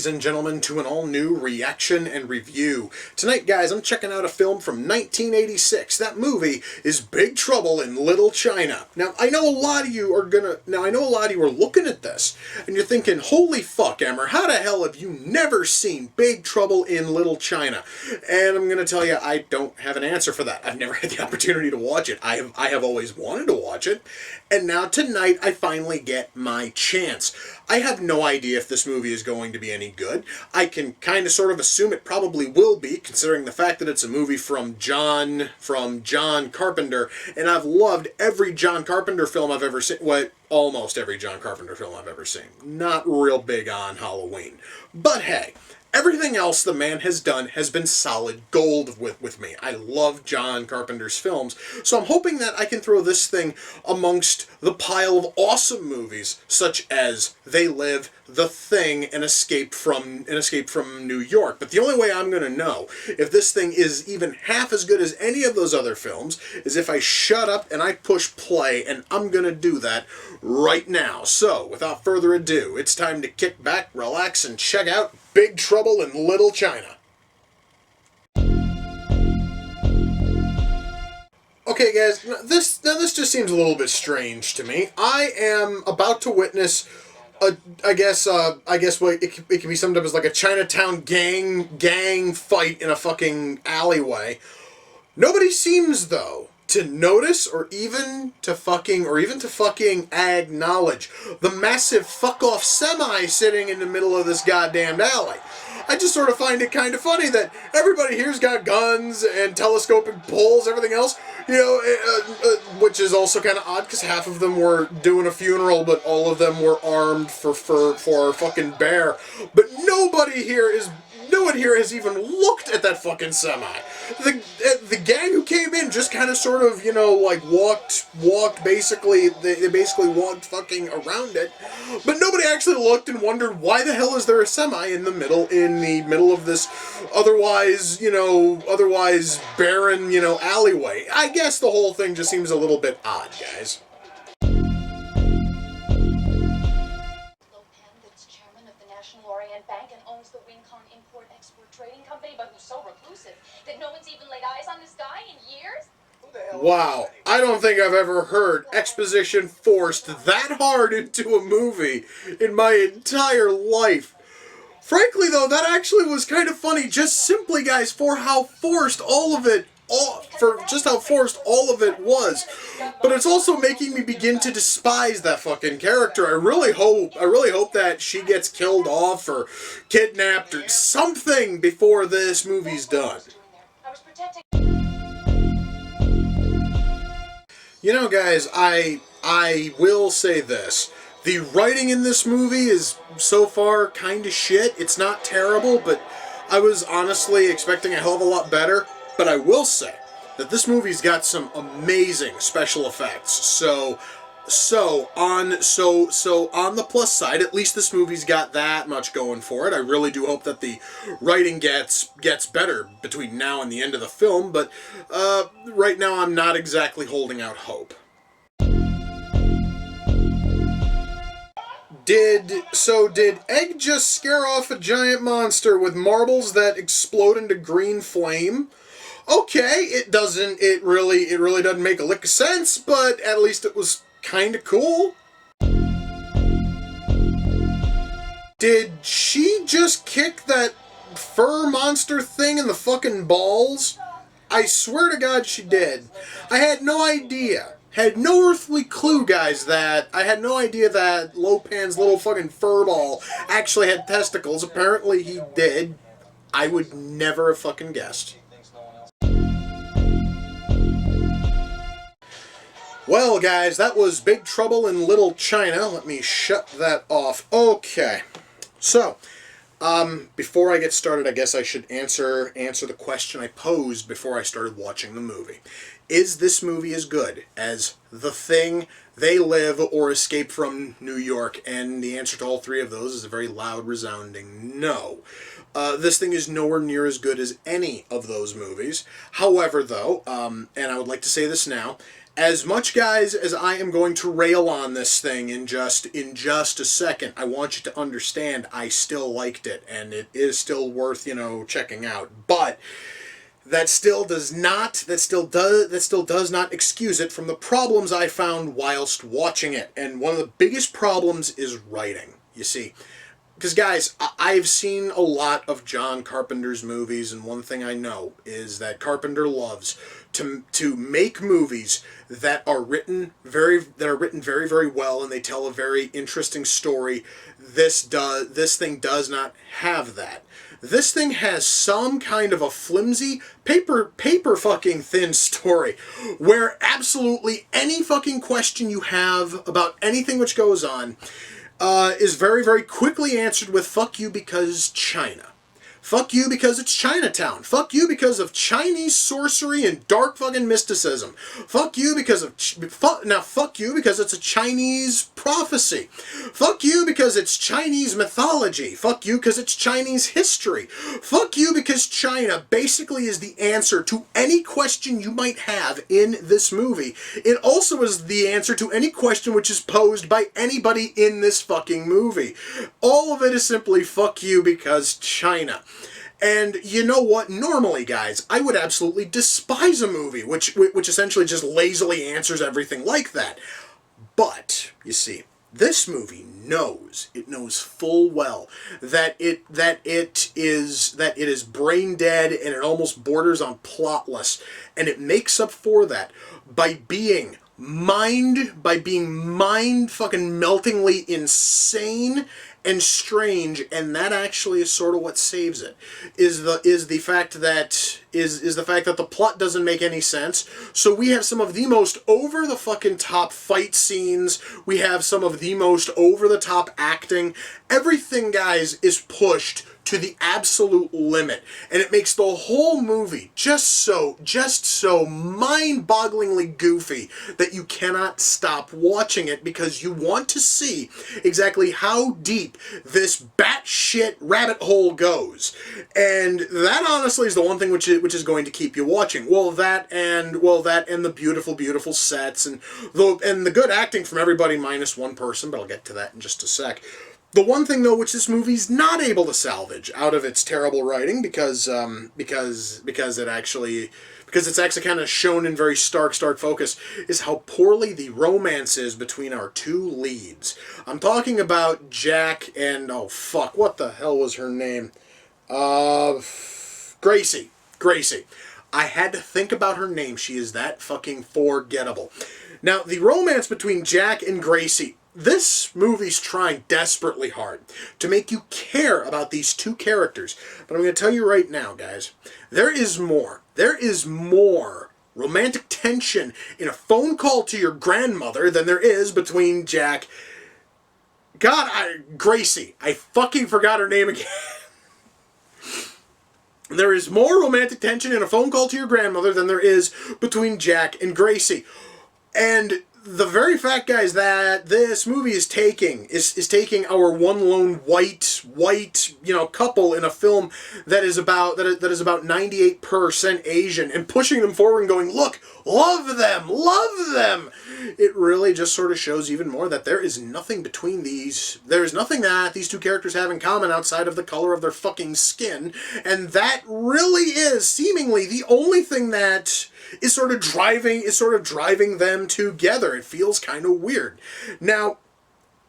and gentlemen, to an all-new reaction and review. Tonight, guys, I'm checking out a film from 1986. That movie is Big Trouble in Little China. Now, I know a lot of you are looking at this, and you're thinking, holy fuck, Emmer, how the hell have you never seen Big Trouble in Little China? And I'm gonna tell you, I don't have an answer for that. I've never had the opportunity to watch it. I have always wanted to watch it, and now tonight I finally get my chance. I have no idea if this movie is going to be any good. I can kind of sort of assume it probably will be, considering the fact that it's a movie from John Carpenter, and I've loved every John Carpenter film I've ever seen. Well, almost every John Carpenter film I've ever seen. Not real big on Halloween. But hey, everything else the man has done has been solid gold with me. I love John Carpenter's films, so I'm hoping that I can throw this thing amongst the pile of awesome movies such as They Live, The Thing, and Escape from New York. But the only way I'm going to know if this thing is even half as good as any of those other films is if I shut up and I push play, and I'm going to do that right now. So, without further ado, it's time to kick back, relax, and check out Big Trouble in Little China. Okay, guys, this just seems a little bit strange to me. I am about to witness I guess what it can be summed up as like a Chinatown gang fight in a fucking alleyway. Nobody seems, though, to notice or even to fucking acknowledge the massive fuck-off semi sitting in the middle of this goddamn alley. I just sort of find it kind of funny that everybody here's got guns and telescopic poles, everything else, you know, which is also kind of odd because half of them were doing a funeral, but all of them were armed for a fucking bear. But no one here has even looked at that fucking semi. The gang who came in just kind of sort of, you know, like walked basically, they basically walked fucking around it, but nobody actually looked and wondered why the hell is there a semi in the middle of this otherwise barren, you know, alleyway. I guess the whole thing just seems a little bit odd, guys. Bank and owns the Import-Export Trading Company, but who's so reclusive that no one's even laid eyes on this guy in years? Wow, I don't think I've ever heard exposition forced that hard into a movie in my entire life. Frankly, though, that actually was kind of funny, just simply, guys, for how forced all of it was. But it's also making me begin to despise that fucking character. I really hope that she gets killed off or kidnapped or something before this movie's done. You know, guys, I will say this. The writing in this movie is so far kind of shit. It's not terrible, but I was honestly expecting a hell of a lot better. But I will say that this movie's got some amazing special effects. So on the plus side, at least this movie's got that much going for it. I really do hope that the writing gets better between now and the end of the film, but right now I'm not exactly holding out hope. Did Egg just scare off a giant monster with marbles that explode into green flame? Okay, it really doesn't make a lick of sense, but at least it was kind of cool. Did she just kick that fur monster thing in the fucking balls? I swear to God she did. I had no idea. Had no earthly clue, guys, I had no idea that Lopan's little fucking fur ball actually had testicles. Apparently he did. I would never have fucking guessed. Well, guys, that was Big Trouble in Little China. Let me shut that off. Okay. So, before I get started, I guess I should answer the question I posed before I started watching the movie. Is this movie as good as The Thing, They Live, or Escape from New York? And the answer to all three of those is a very loud, resounding no. This thing is nowhere near as good as any of those movies. However, though, and I would like to say this now, as much, guys, as I am going to rail on this thing in just a second, I want you to understand I still liked it, and it is still worth, checking out. But that still does not excuse it from the problems I found whilst watching it. And one of the biggest problems is writing. You see, because, guys, I've seen a lot of John Carpenter's movies, and one thing I know is that Carpenter loves to make movies that are written very, very well, and they tell a very interesting story. This thing does not have that. This thing has some kind of a flimsy, paper fucking thin story, where absolutely any fucking question you have about anything which goes on is very, very quickly answered with "fuck you because China." Fuck you because it's Chinatown. Fuck you because of Chinese sorcery and dark fucking mysticism. Fuck you because of... fuck you because it's a Chinese prophecy. Fuck you because it's Chinese mythology. Fuck you because it's Chinese history. Fuck you because China basically is the answer to any question you might have in this movie. It also is the answer to any question which is posed by anybody in this fucking movie. All of it is simply fuck you because China. And you know what? Normally, guys, I would absolutely despise a movie which essentially just lazily answers everything like that. But, you see, this movie knows full well that it is brain dead, and it almost borders on plotless, and it makes up for that by being mind fucking meltingly insane and strange, and that actually is sort of what saves it. Is the fact that the plot doesn't make any sense. So we have some of the most over the fucking top fight scenes. We have some of the most over the top acting. Everything, guys, is pushed to the absolute limit, and it makes the whole movie just so mind-bogglingly goofy that you cannot stop watching it because you want to see exactly how deep this batshit rabbit hole goes. And that honestly is the one thing which is going to keep you watching. That and the beautiful sets and the good acting from everybody minus one person, but I'll get to that in just a sec. The one thing, though, which this movie's not able to salvage out of its terrible writing, because it's actually kind of shown in very stark focus, is how poorly the romance is between our two leads. I'm talking about Jack and, oh fuck, what the hell was her name? Gracie. I had to think about her name. She is that fucking forgettable. Now, the romance between Jack and Gracie, this movie's trying desperately hard to make you care about these two characters. But I'm going to tell you right now, guys, there is more. There is more romantic tension in a phone call to your grandmother than there is between Jack... Gracie. I fucking forgot her name again. There is more romantic tension in a phone call to your grandmother than there is between Jack and Gracie. And the very fact, guys, that this movie is taking our one lone white couple in a film that is about 98% Asian and pushing them forward and going, look, love them. It really just sort of shows even more that there is nothing between these. There is nothing that these two characters have in common outside of the color of their fucking skin, and that really is seemingly the only thing that is sort of driving them together. It feels kind of weird. Now,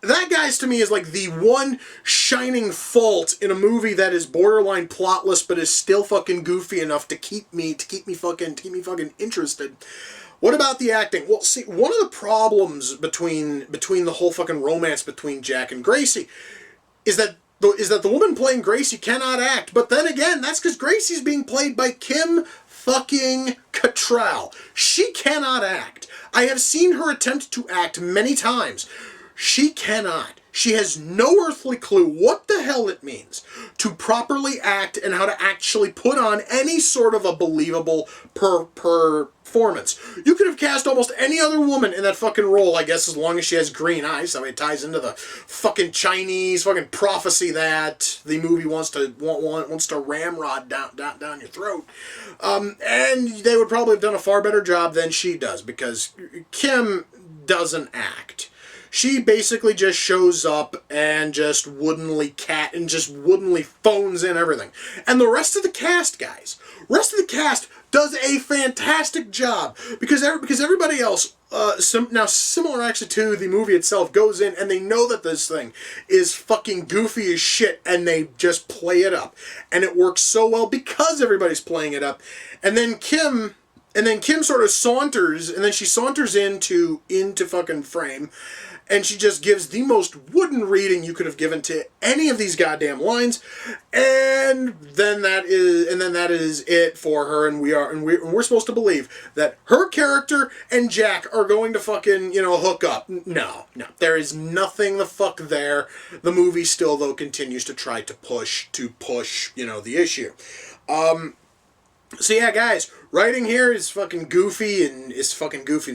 that, guys, to me is like the one shining fault in a movie that is borderline plotless but is still fucking goofy enough to keep me fucking interested. What about the acting? Well, see, one of the problems between the whole fucking romance between Jack and Gracie is that the woman playing Gracie cannot act. But then again, that's because Gracie's being played by Kim fucking Cattrall. She cannot act. I have seen her attempt to act many times. She cannot. She has no earthly clue what the hell it means to properly act and how to actually put on any sort of a believable performance. You could have cast almost any other woman in that fucking role, I guess, as long as she has green eyes. I mean, it ties into the fucking Chinese fucking prophecy that the movie wants to ramrod down your throat. And they would probably have done a far better job than she does, because Kim doesn't act. She basically just shows up and just woodenly phones in everything. And the rest of the cast, guys, does a fantastic job, because everybody else, similar actually to the movie itself, goes in and they know that this thing is fucking goofy as shit, and they just play it up, and it works so well because everybody's playing it up. And then Kim sort of saunters into fucking frame, and she just gives the most wooden reading you could have given to any of these goddamn lines, and then that is it for her. And we're supposed to believe that her character and Jack are going to fucking, hook up. No, there is nothing the fuck there. The movie still, though, continues to try to push the issue. So yeah, guys, writing here is fucking goofy and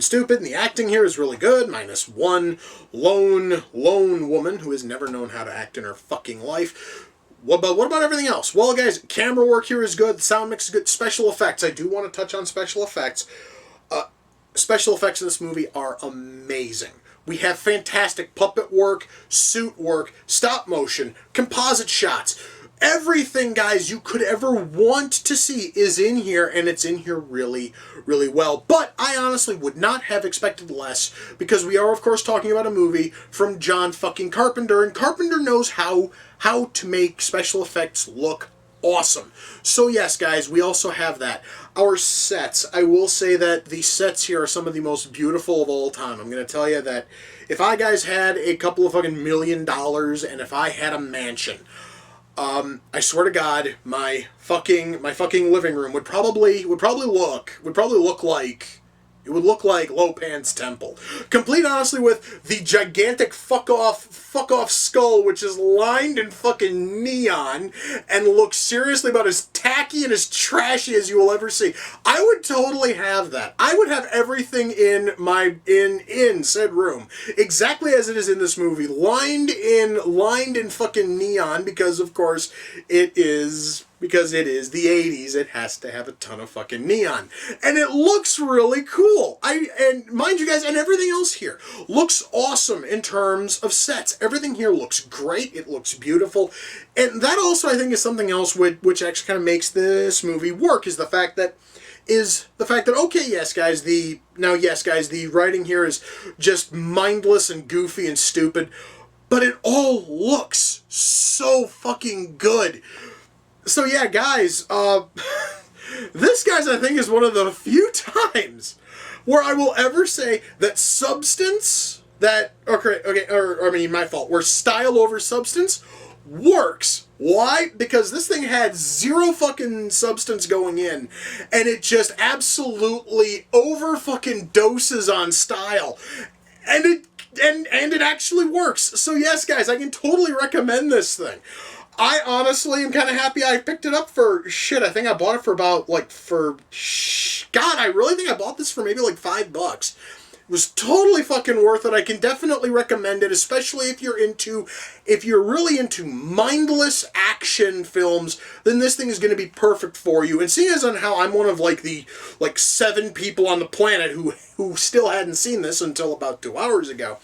stupid, and the acting here is really good, minus one lone woman who has never known how to act in her fucking life. What about everything else? Well, guys, camera work here is good, the sound mix is good, special effects. I do want to touch on special effects. Special effects in this movie are amazing. We have fantastic puppet work, suit work, stop motion, composite shots. Everything, guys, you could ever want to see is in here, and it's in here really, really well. But I honestly would not have expected less, because we are, of course, talking about a movie from John fucking Carpenter, and Carpenter knows how to make special effects look awesome. So yes, guys, we also have that. Our sets, I will say that the sets here are some of the most beautiful of all time. I'm going to tell you that if I, guys, had a couple of fucking $1 million, and if I had a mansion, I swear to God, my fucking living room would probably look like Lopan's temple. Complete, honestly, with the gigantic fuck off skull, which is lined in fucking neon and looks seriously about as tacky and as trashy as you will ever see. I would totally have that. I would have everything in said room exactly as it is in this movie, lined in fucking neon, because of course it is the 80s, it has to have a ton of fucking neon. And it looks really cool. And mind you, guys, and everything else here looks awesome in terms of sets. Everything here looks great. It looks beautiful. And that also, I think, is something else which actually kind of makes this movie work, is the fact that, okay, yes, guys, the writing here is just mindless and goofy and stupid, but it all looks so fucking good. So yeah, guys, this, guys, I think is one of the few times where I will ever say that where style over substance works. Why? Because this thing had zero fucking substance going in, and it just absolutely over fucking doses on style, and it actually works. So yes, guys, I can totally recommend this thing. I honestly am kind of happy I picked it up for shit. I think I bought it for about, I really think I bought this for maybe like $5. It was totally fucking worth it. I can definitely recommend it, especially if you're really into mindless action films, then this thing is going to be perfect for you. And seeing as on how I'm one of the 7 people on the planet who still hadn't seen this until about 2 hours ago,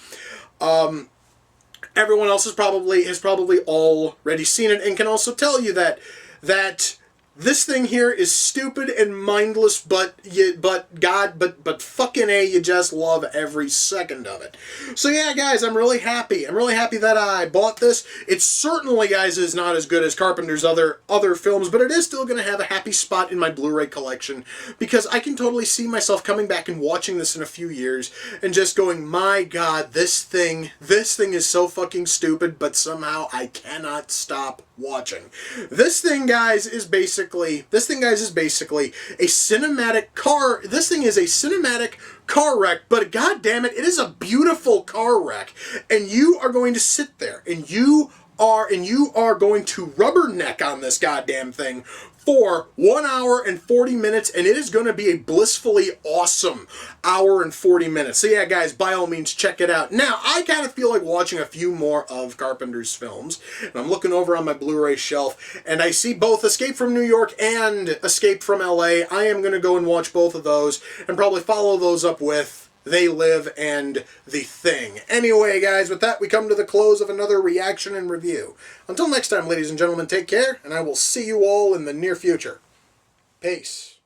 everyone else has probably already seen it, and can also tell you that this thing here is stupid and mindless, but fucking A, you just love every second of it. So yeah, guys, I'm really happy that I bought this. It certainly, guys, is not as good as Carpenter's other films, but it is still going to have a happy spot in my Blu-ray collection, because I can totally see myself coming back and watching this in a few years and just going, my God, this thing is so fucking stupid, but somehow I cannot stop watching. This thing, guys, is basically basically, guys, is basically a cinematic car. This thing is a cinematic car wreck, but god damn it, it is a beautiful car wreck. And you are going to sit there and you are going to rubberneck on this goddamn thing for 1 hour and 40 minutes, and it is going to be a blissfully awesome hour and 40 minutes. So yeah, guys, by all means, check it out. Now, I kind of feel like watching a few more of Carpenter's films, and I'm looking over on my Blu-ray shelf, and I see both Escape from New York and Escape from LA. I am going to go and watch both of those, and probably follow those up with They Live and The Thing. Anyway, guys, with that, we come to the close of another reaction and review. Until next time, ladies and gentlemen, take care, and I will see you all in the near future. Peace.